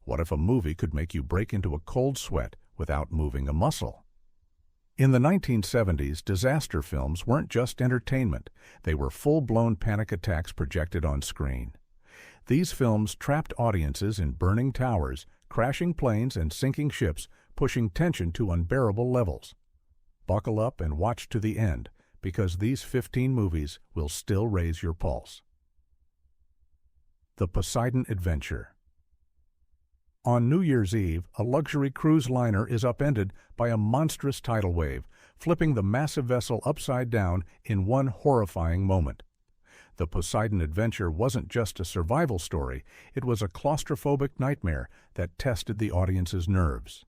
What if a movie could make you break into a cold sweat without moving a muscle? In the 1970s, disaster films weren't just entertainment. They were full-blown panic attacks projected on screen. These films trapped audiences in burning towers, crashing planes, and sinking ships, pushing tension to unbearable levels. Buckle up and watch to the end, because these 15 movies will still raise your pulse. The Poseidon Adventure. On New Year's Eve, a luxury cruise liner is upended by a monstrous tidal wave, flipping the massive vessel upside down in one horrifying moment. The Poseidon Adventure wasn't just a survival story, it was a claustrophobic nightmare that tested the audience's nerves.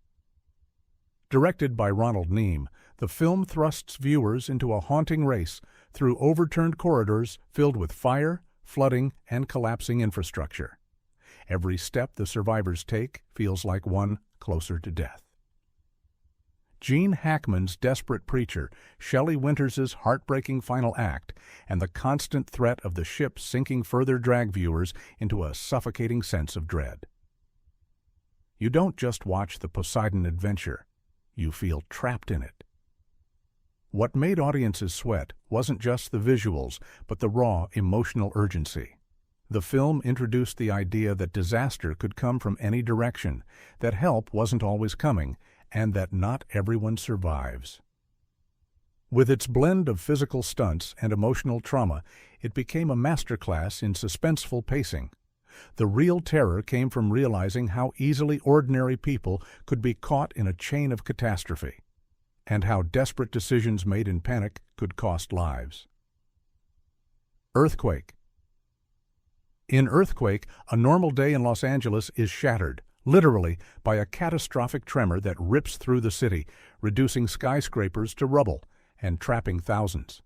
Directed by Ronald Neame, the film thrusts viewers into a haunting race through overturned corridors filled with fire, flooding, and collapsing infrastructure. Every step the survivors take feels like one closer to death. Gene Hackman's desperate preacher, Shelley Winters' heartbreaking final act, and the constant threat of the ship sinking further drag viewers into a suffocating sense of dread. You don't just watch the Poseidon Adventure, you feel trapped in it. What made audiences sweat wasn't just the visuals, but the raw emotional urgency. The film introduced the idea that disaster could come from any direction, that help wasn't always coming, and that not everyone survives. With its blend of physical stunts and emotional trauma, it became a masterclass in suspenseful pacing. The real terror came from realizing how easily ordinary people could be caught in a chain of catastrophe, and how desperate decisions made in panic could cost lives. Earthquake. In Earthquake, a normal day in Los Angeles is shattered, literally, by a catastrophic tremor that rips through the city, reducing skyscrapers to rubble and trapping thousands.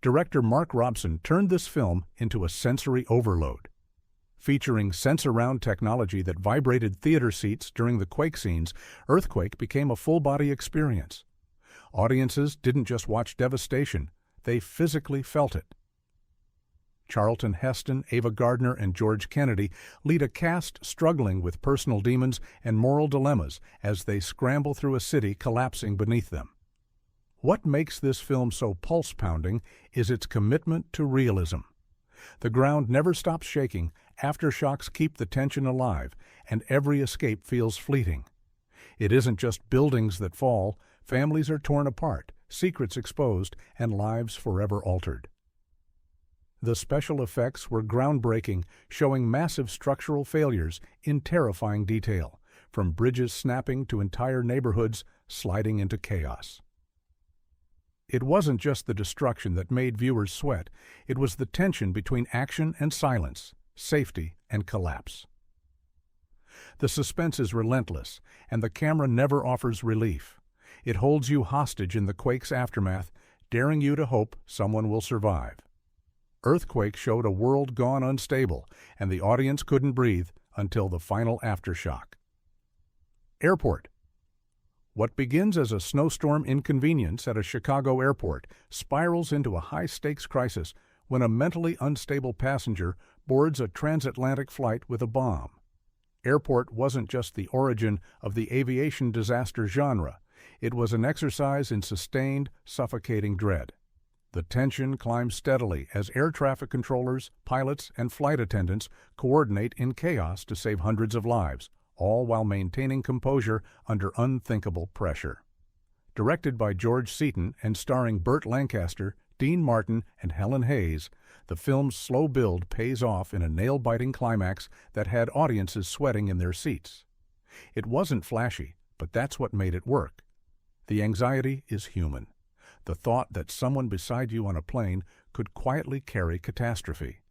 Director Mark Robson turned this film into a sensory overload. Featuring sense-around technology that vibrated theater seats during the quake scenes, Earthquake became a full-body experience. Audiences didn't just watch devastation, they physically felt it. Charlton Heston, Ava Gardner, and George Kennedy lead a cast struggling with personal demons and moral dilemmas as they scramble through a city collapsing beneath them. What makes this film so pulse-pounding is its commitment to realism. The ground never stops shaking, aftershocks keep the tension alive, and every escape feels fleeting. It isn't just buildings that fall, families are torn apart, secrets exposed, and lives forever altered. The special effects were groundbreaking, showing massive structural failures in terrifying detail, from bridges snapping to entire neighborhoods sliding into chaos. It wasn't just the destruction that made viewers sweat, it was the tension between action and silence, safety and collapse. The suspense is relentless, and the camera never offers relief. It holds you hostage in the quake's aftermath, daring you to hope someone will survive. Earthquake showed a world gone unstable, and the audience couldn't breathe until the final aftershock. Airport. What begins as a snowstorm inconvenience at a Chicago airport spirals into a high-stakes crisis when a mentally unstable passenger boards a transatlantic flight with a bomb. Airport wasn't just the origin of the aviation disaster genre. It was an exercise in sustained, suffocating dread. The tension climbs steadily as air traffic controllers, pilots, and flight attendants coordinate in chaos to save hundreds of lives, all while maintaining composure under unthinkable pressure. Directed by George Seaton and starring Burt Lancaster, Dean Martin, and Helen Hayes, the film's slow build pays off in a nail-biting climax that had audiences sweating in their seats. It wasn't flashy, but that's what made it work. The anxiety is human. The thought that someone beside you on a plane could quietly carry catastrophe.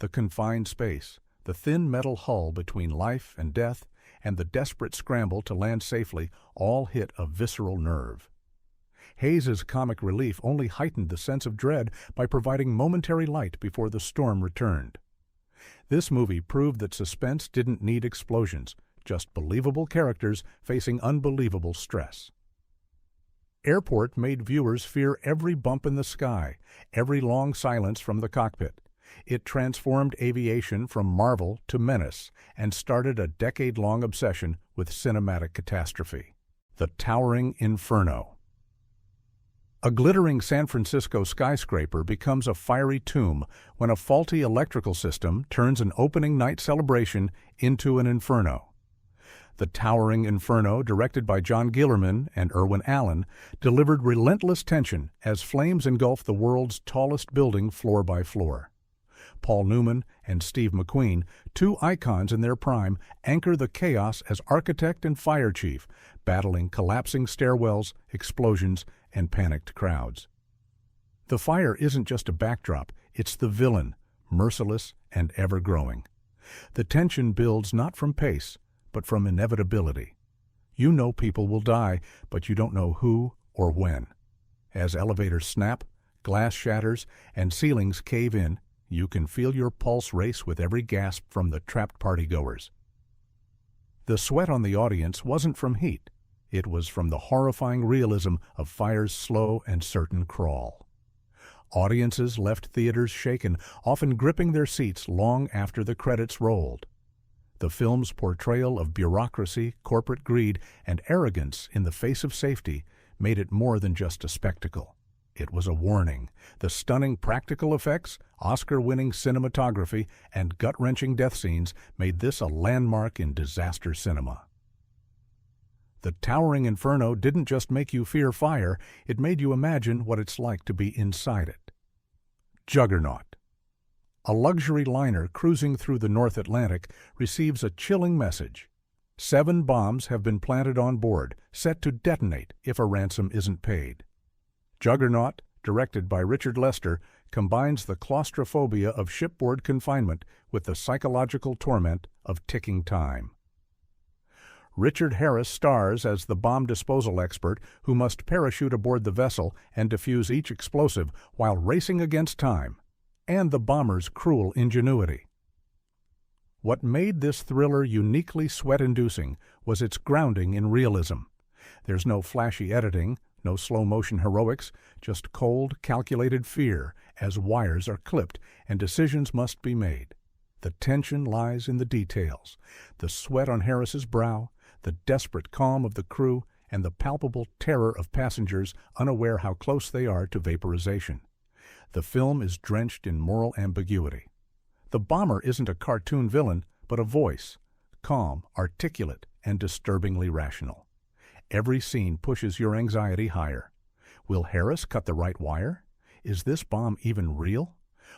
The confined space, the thin metal hull between life and death, and the desperate scramble to land safely all hit a visceral nerve. Hayes's comic relief only heightened the sense of dread by providing momentary light before the storm returned. This movie proved that suspense didn't need explosions, just believable characters facing unbelievable stress. Airport made viewers fear every bump in the sky, every long silence from the cockpit. It transformed aviation from marvel to menace and started a decade-long obsession with cinematic catastrophe. The Towering Inferno. A glittering San Francisco skyscraper becomes a fiery tomb when a faulty electrical system turns an opening night celebration into an inferno. The Towering Inferno, directed by John Guillermin and Irwin Allen, delivered relentless tension as flames engulfed the world's tallest building floor by floor. Paul Newman and Steve McQueen, two icons in their prime, anchor the chaos as architect and fire chief, battling collapsing stairwells, explosions, and panicked crowds. The fire isn't just a backdrop, it's the villain, merciless and ever-growing. The tension builds not from pace, but from inevitability. You know people will die, but you don't know who or when. As elevators snap, glass shatters, and ceilings cave in, you can feel your pulse race with every gasp from the trapped partygoers. The sweat on the audience wasn't from heat. It was from the horrifying realism of fire's slow and certain crawl. Audiences left theaters shaken, often gripping their seats long after the credits rolled. The film's portrayal of bureaucracy, corporate greed, and arrogance in the face of safety made it more than just a spectacle. It was a warning. The stunning practical effects, Oscar-winning cinematography, and gut-wrenching death scenes made this a landmark in disaster cinema. The Towering Inferno didn't just make you fear fire, it made you imagine what it's like to be inside it. Juggernaut. A luxury liner cruising through the North Atlantic receives a chilling message. 7 bombs have been planted on board, set to detonate if a ransom isn't paid. Juggernaut, directed by Richard Lester, combines the claustrophobia of shipboard confinement with the psychological torment of ticking time. Richard Harris stars as the bomb disposal expert who must parachute aboard the vessel and defuse each explosive while racing against time, and the bomber's cruel ingenuity. What made this thriller uniquely sweat-inducing was its grounding in realism. There's no flashy editing, no slow-motion heroics, just cold, calculated fear as wires are clipped and decisions must be made. The tension lies in the details, the sweat on Harris's brow, the desperate calm of the crew, and the palpable terror of passengers unaware how close they are to vaporization. The film is drenched in moral ambiguity. The bomber isn't a cartoon villain, but a voice, calm, articulate, and disturbingly rational. Every scene pushes your anxiety higher. Will Harris cut the right wire? Is this bomb even real?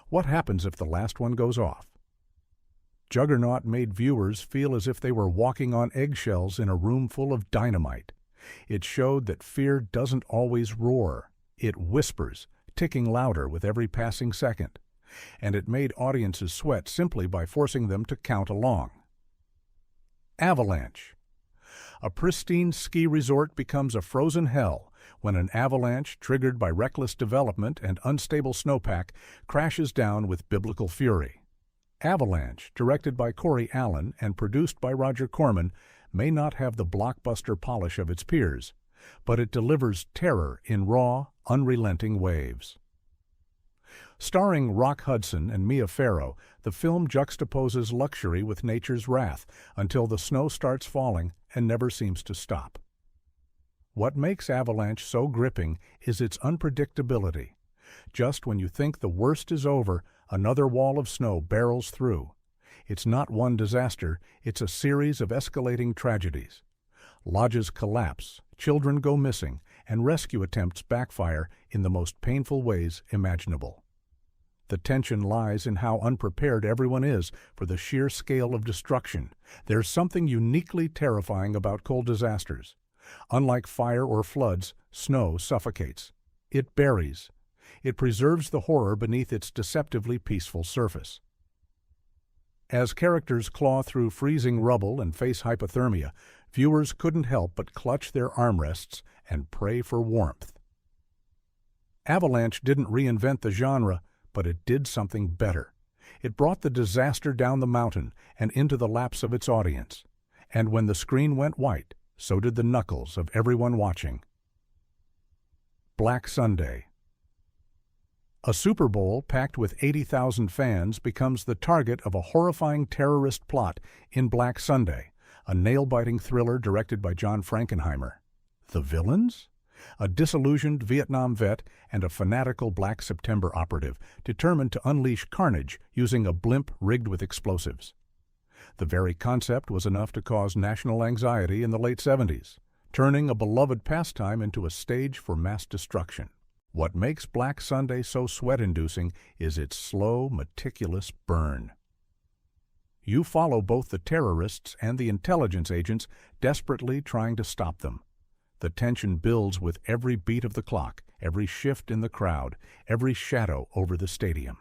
What happens if the last one goes off? Juggernaut made viewers feel as if they were walking on eggshells in a room full of dynamite. It showed that fear doesn't always roar. It whispers, ticking louder with every passing second. And it made audiences sweat simply by forcing them to count along. Avalanche. A pristine ski resort becomes a frozen hell when an avalanche, triggered by reckless development and unstable snowpack, crashes down with biblical fury. Avalanche, directed by Corey Allen and produced by Roger Corman, may not have the blockbuster polish of its peers, but it delivers terror in raw, unrelenting waves. Starring Rock Hudson and Mia Farrow, the film juxtaposes luxury with nature's wrath until the snow starts falling and never seems to stop. What makes Avalanche so gripping is its unpredictability. Just when you think the worst is over, another wall of snow barrels through. It's not one disaster, it's a series of escalating tragedies. Lodges collapse, children go missing, and rescue attempts backfire in the most painful ways imaginable. The tension lies in how unprepared everyone is for the sheer scale of destruction. There's something uniquely terrifying about cold disasters. Unlike fire or floods, snow suffocates. It buries. It preserves the horror beneath its deceptively peaceful surface. As characters claw through freezing rubble and face hypothermia, viewers couldn't help but clutch their armrests and pray for warmth. Avalanche didn't reinvent the genre, but it did something better. It brought the disaster down the mountain and into the laps of its audience. And when the screen went white, so did the knuckles of everyone watching. Black Sunday. A Super Bowl packed with 80,000 fans becomes the target of a horrifying terrorist plot in Black Sunday, a nail-biting thriller directed by John Frankenheimer. The villains? A disillusioned Vietnam vet and a fanatical Black September operative determined to unleash carnage using a blimp rigged with explosives. The very concept was enough to cause national anxiety in the late 70s, turning a beloved pastime into a stage for mass destruction. What makes Black Sunday so sweat-inducing is its slow, meticulous burn. You follow both the terrorists and the intelligence agents desperately trying to stop them. The tension builds with every beat of the clock, every shift in the crowd, every shadow over the stadium.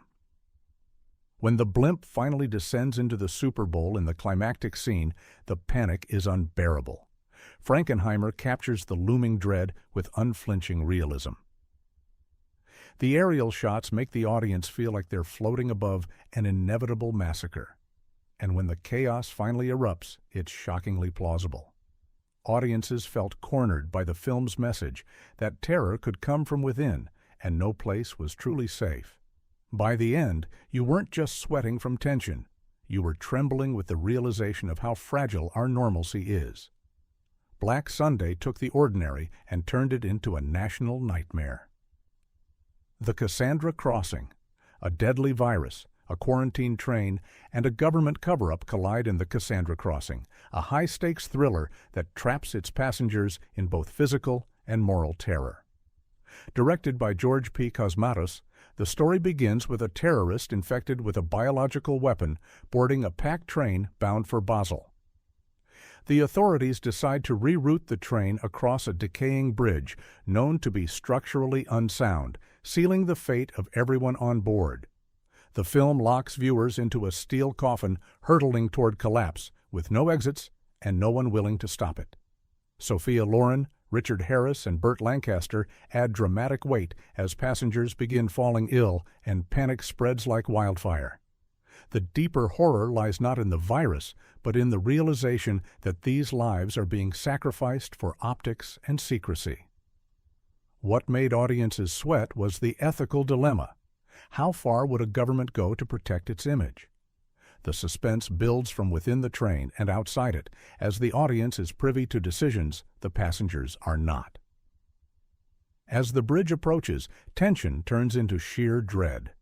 When the blimp finally descends into the Super Bowl in the climactic scene, the panic is unbearable. Frankenheimer captures the looming dread with unflinching realism. The aerial shots make the audience feel like they're floating above an inevitable massacre. And when the chaos finally erupts, it's shockingly plausible. Audiences felt cornered by the film's message that terror could come from within and no place was truly safe. By the end, you weren't just sweating from tension. You were trembling with the realization of how fragile our normalcy is. Black Sunday took the ordinary and turned it into a national nightmare. The Cassandra Crossing, a deadly virus, a quarantine train, and a government cover-up collide in the Cassandra Crossing, a high-stakes thriller that traps its passengers in both physical and moral terror. Directed by George P. Cosmatos, the story begins with a terrorist infected with a biological weapon boarding a packed train bound for Basel. The authorities decide to reroute the train across a decaying bridge known to be structurally unsound, sealing the fate of everyone on board. The film locks viewers into a steel coffin hurtling toward collapse, with no exits and no one willing to stop it. Sophia Loren, Richard Harris, and Burt Lancaster add dramatic weight as passengers begin falling ill and panic spreads like wildfire. The deeper horror lies not in the virus, but in the realization that these lives are being sacrificed for optics and secrecy. What made audiences sweat was the ethical dilemma. How far would a government go to protect its image? The suspense builds from within the train and outside it, as the audience is privy to decisions the passengers are not. As the bridge approaches, tension turns into sheer dread.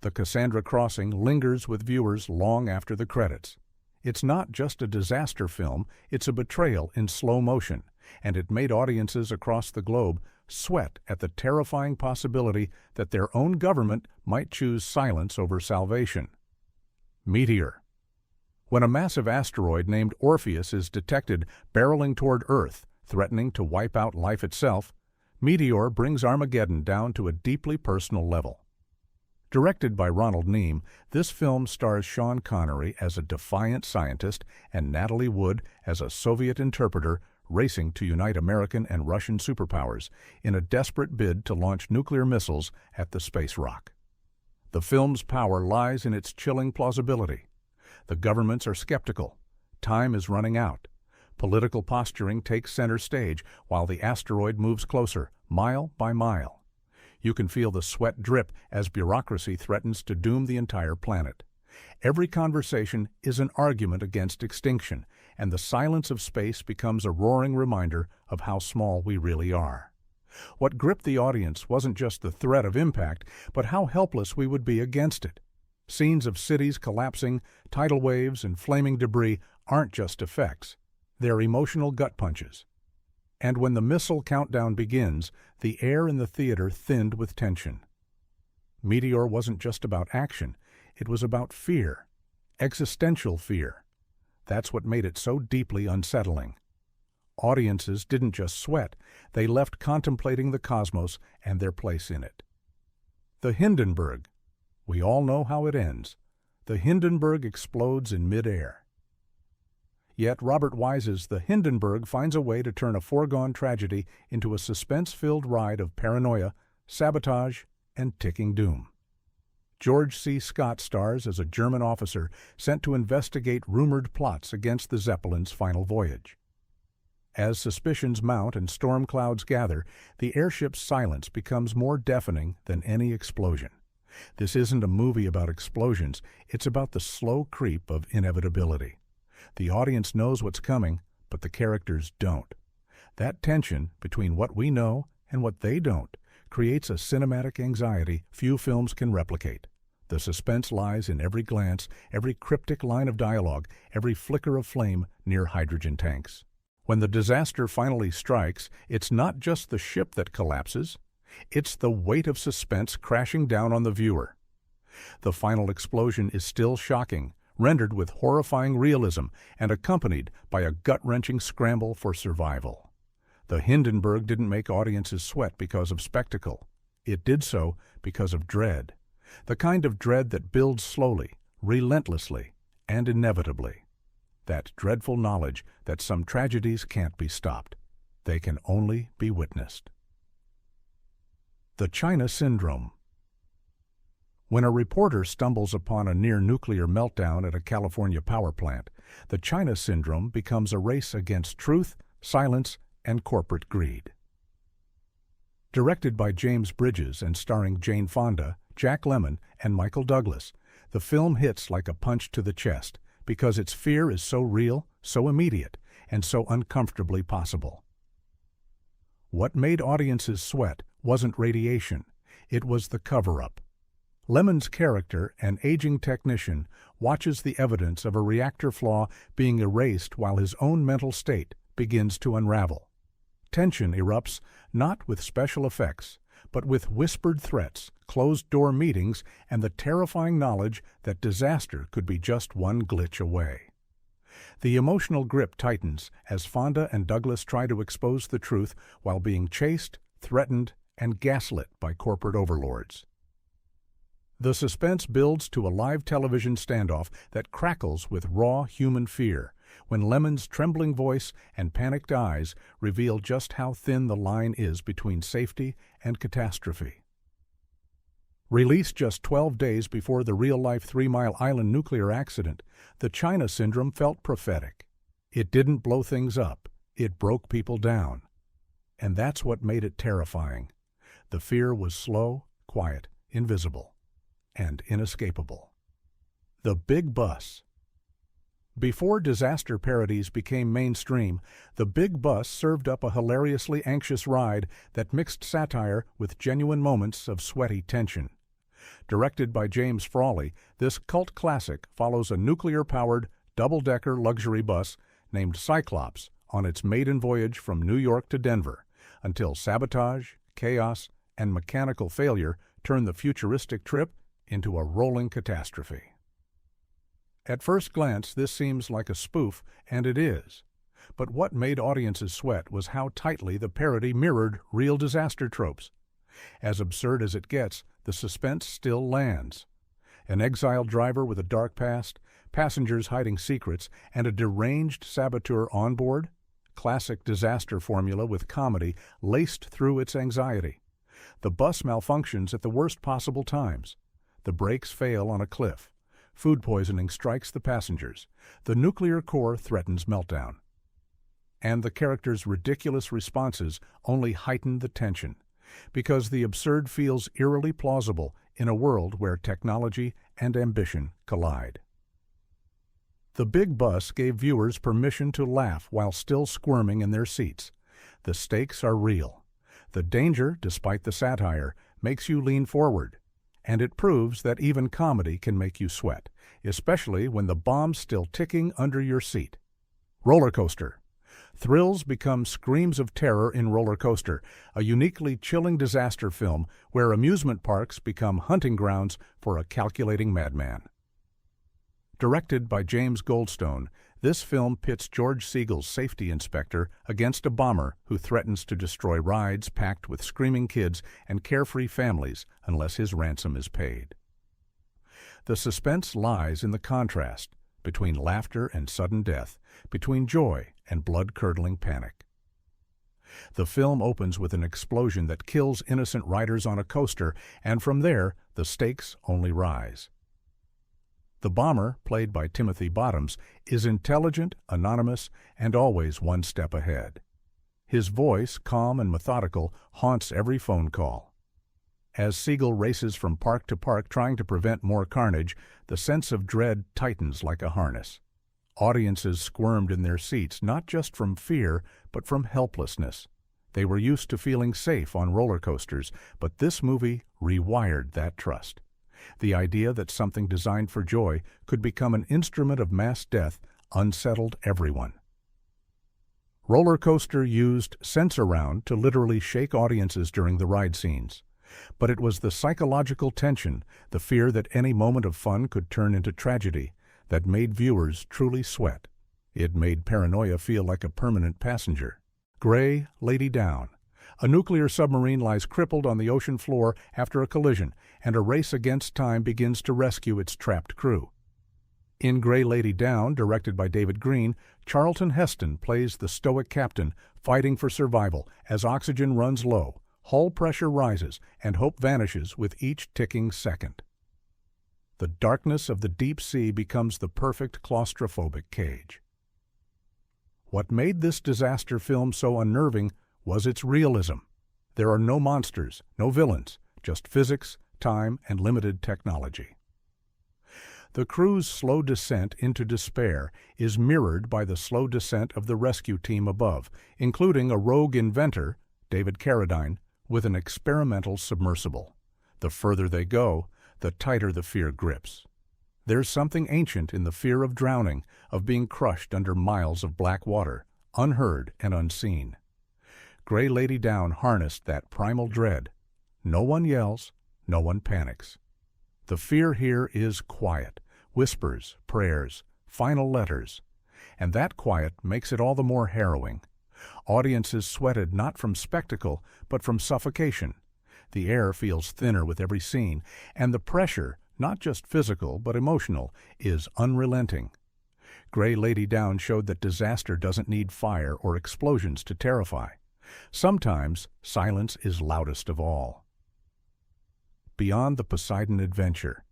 The Cassandra Crossing lingers with viewers long after the credits. It's not just a disaster film, it's a betrayal in slow motion, and it made audiences across the globe sweat at the terrifying possibility that their own government might choose silence over salvation. Meteor. When a massive asteroid named Orpheus is detected barreling toward Earth, threatening to wipe out life itself, Meteor brings Armageddon down to a deeply personal level. Directed by Ronald Neame, this film stars Sean Connery as a defiant scientist and Natalie Wood as a Soviet interpreter racing to unite American and Russian superpowers in a desperate bid to launch nuclear missiles at the space rock. The film's power lies in its chilling plausibility. The governments are skeptical. Time is running out. Political posturing takes center stage while the asteroid moves closer, mile by mile. You can feel the sweat drip as bureaucracy threatens to doom the entire planet. Every conversation is an argument against extinction, and the silence of space becomes a roaring reminder of how small we really are. What gripped the audience wasn't just the threat of impact, but how helpless we would be against it. Scenes of cities collapsing, tidal waves, and flaming debris aren't just effects. They're emotional gut punches. And when the missile countdown begins, the air in the theater thinned with tension. Meteor wasn't just about action, it was about fear, existential fear. That's what made it so deeply unsettling. Audiences didn't just sweat, they left contemplating the cosmos and their place in it. The Hindenburg. We all know how it ends. The Hindenburg explodes in midair. Yet Robert Wise's The Hindenburg finds a way to turn a foregone tragedy into a suspense-filled ride of paranoia, sabotage, and ticking doom. George C. Scott stars as a German officer sent to investigate rumored plots against the Zeppelin's final voyage. As suspicions mount and storm clouds gather, the airship's silence becomes more deafening than any explosion. This isn't a movie about explosions, it's about the slow creep of inevitability. The audience knows what's coming, but the characters don't. That tension between what we know and what they don't creates a cinematic anxiety few films can replicate. The suspense lies in every glance, every cryptic line of dialogue, every flicker of flame near hydrogen tanks. When the disaster finally strikes, it's not just the ship that collapses, it's the weight of suspense crashing down on the viewer. The final explosion is still shocking, rendered with horrifying realism and accompanied by a gut-wrenching scramble for survival. The Hindenburg didn't make audiences sweat because of spectacle. It did so because of dread. The kind of dread that builds slowly, relentlessly, and inevitably. That dreadful knowledge that some tragedies can't be stopped. They can only be witnessed. The China Syndrome. When a reporter stumbles upon a near-nuclear meltdown at a California power plant, the China Syndrome becomes a race against truth, silence, and corporate greed. Directed by James Bridges and starring Jane Fonda, Jack Lemmon, and Michael Douglas, the film hits like a punch to the chest because its fear is so real, so immediate, and so uncomfortably possible. What made audiences sweat wasn't radiation, it was the cover-up. Lemmon's character, an aging technician, watches the evidence of a reactor flaw being erased while his own mental state begins to unravel. Tension erupts not with special effects, but with whispered threats, closed-door meetings, and the terrifying knowledge that disaster could be just one glitch away. The emotional grip tightens as Fonda and Douglas try to expose the truth while being chased, threatened, and gaslit by corporate overlords. The suspense builds to a live television standoff that crackles with raw human fear when Lemmon's trembling voice and panicked eyes reveal just how thin the line is between safety and catastrophe. Released just 12 days before the real-life 3 Mile Island nuclear accident, the China Syndrome felt prophetic. It didn't blow things up, it broke people down. And that's what made it terrifying. The fear was slow, quiet, invisible, and inescapable. The Big Bus. Before disaster parodies became mainstream, The Big Bus served up a hilariously anxious ride that mixed satire with genuine moments of sweaty tension. Directed by James Frawley, this cult classic follows a nuclear-powered, double-decker luxury bus named Cyclops on its maiden voyage from New York to Denver, until sabotage, chaos, and mechanical failure turn the futuristic trip into a rolling catastrophe. At first glance, this seems like a spoof, and it is. But what made audiences sweat was how tightly the parody mirrored real disaster tropes. As absurd as it gets, the suspense still lands. An exiled driver with a dark past, passengers hiding secrets, and a deranged saboteur on board? Classic disaster formula with comedy laced through its anxiety. The bus malfunctions at the worst possible times. The brakes fail on a cliff. Food poisoning strikes the passengers. The nuclear core threatens meltdown. And the characters' ridiculous responses only heighten the tension, because the absurd feels eerily plausible in a world where technology and ambition collide. The Big Bus gave viewers permission to laugh while still squirming in their seats. The stakes are real. The danger, despite the satire, makes you lean forward. And it proves that even comedy can make you sweat, especially when the bomb's still ticking under your seat. Roller Coaster. Thrills become screams of terror in Roller Coaster, a uniquely chilling disaster film where amusement parks become hunting grounds for a calculating madman. Directed by James Goldstone, this film pits George Siegel's safety inspector against a bomber who threatens to destroy rides packed with screaming kids and carefree families unless his ransom is paid. The suspense lies in the contrast between laughter and sudden death, between joy and blood-curdling panic. The film opens with an explosion that kills innocent riders on a coaster, and from there, the stakes only rise. The bomber, played by Timothy Bottoms, is intelligent, anonymous, and always one step ahead. His voice, calm and methodical, haunts every phone call. As Siegel races from park to park trying to prevent more carnage, the sense of dread tightens like a harness. Audiences squirmed in their seats, not just from fear, but from helplessness. They were used to feeling safe on roller coasters, but this movie rewired that trust. The idea that something designed for joy could become an instrument of mass death unsettled everyone. Roller Coaster used Sense-Around to literally shake audiences during the ride scenes. But it was the psychological tension, the fear that any moment of fun could turn into tragedy, that made viewers truly sweat. It made paranoia feel like a permanent passenger. Gray, Lady Down. A nuclear submarine lies crippled on the ocean floor after a collision, and a race against time begins to rescue its trapped crew. In Gray Lady Down, directed by David Green, Charlton Heston plays the stoic captain fighting for survival as oxygen runs low, hull pressure rises, and hope vanishes with each ticking second. The darkness of the deep sea becomes the perfect claustrophobic cage. What made this disaster film so unnerving was its realism. There are no monsters, no villains, just physics, time, and limited technology. The crew's slow descent into despair is mirrored by the slow descent of the rescue team above, including a rogue inventor, David Carradine, with an experimental submersible. The further they go, the tighter the fear grips. There's something ancient in the fear of drowning, of being crushed under miles of black water, unheard and unseen. Gray Lady Down harnessed that primal dread. No one yells, no one panics. The fear here is quiet, whispers, prayers, final letters. And that quiet makes it all the more harrowing. Audiences sweated not from spectacle, but from suffocation. The air feels thinner with every scene, and the pressure, not just physical but emotional, is unrelenting. Gray Lady Down showed that disaster doesn't need fire or explosions to terrify. Sometimes silence is loudest of all. Beyond the Poseidon Adventure.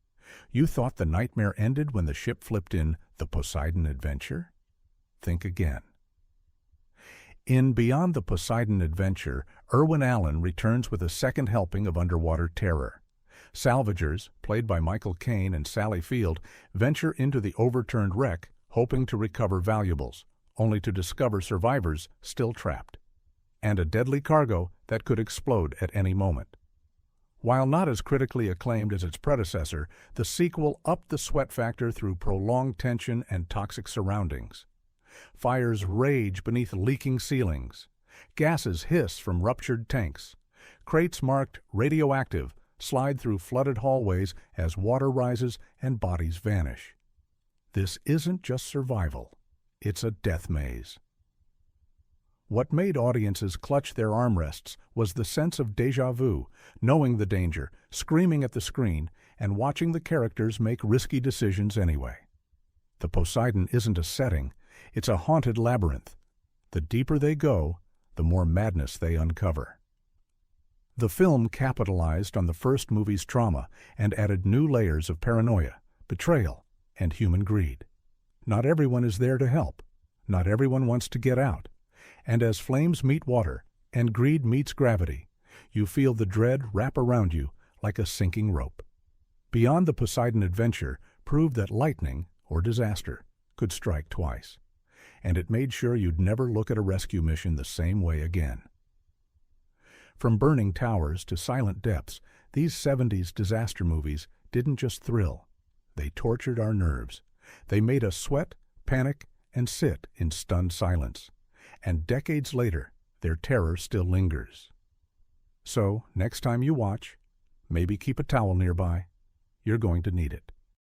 You thought the nightmare ended when the ship flipped in the Poseidon Adventure? Think again. In Beyond the Poseidon Adventure, Irwin Allen returns with a second helping of underwater terror. Salvagers, played by Michael Caine and Sally Field, venture into the overturned wreck, hoping to recover valuables, only to discover survivors still trapped, and a deadly cargo that could explode at any moment. While not as critically acclaimed as its predecessor, the sequel upped the sweat factor through prolonged tension and toxic surroundings. Fires rage beneath leaking ceilings. Gases hiss from ruptured tanks. Crates marked radioactive slide through flooded hallways as water rises and bodies vanish. This isn't just survival. It's a death maze. What made audiences clutch their armrests was the sense of déjà vu, knowing the danger, screaming at the screen, and watching the characters make risky decisions anyway. The Poseidon isn't a setting. It's a haunted labyrinth. The deeper they go, the more madness they uncover. The film capitalized on the first movie's trauma and added new layers of paranoia, betrayal, and human greed. Not everyone is there to help. Not everyone wants to get out. And as flames meet water and greed meets gravity, you feel the dread wrap around you like a sinking rope. Beyond the Poseidon Adventure proved that lightning, or disaster, could strike twice. And it made sure you'd never look at a rescue mission the same way again. From burning towers to silent depths, these 70s disaster movies didn't just thrill. They tortured our nerves. They made us sweat, panic, and sit in stunned silence. And decades later, their terror still lingers. So, next time you watch, maybe keep a towel nearby. You're going to need it.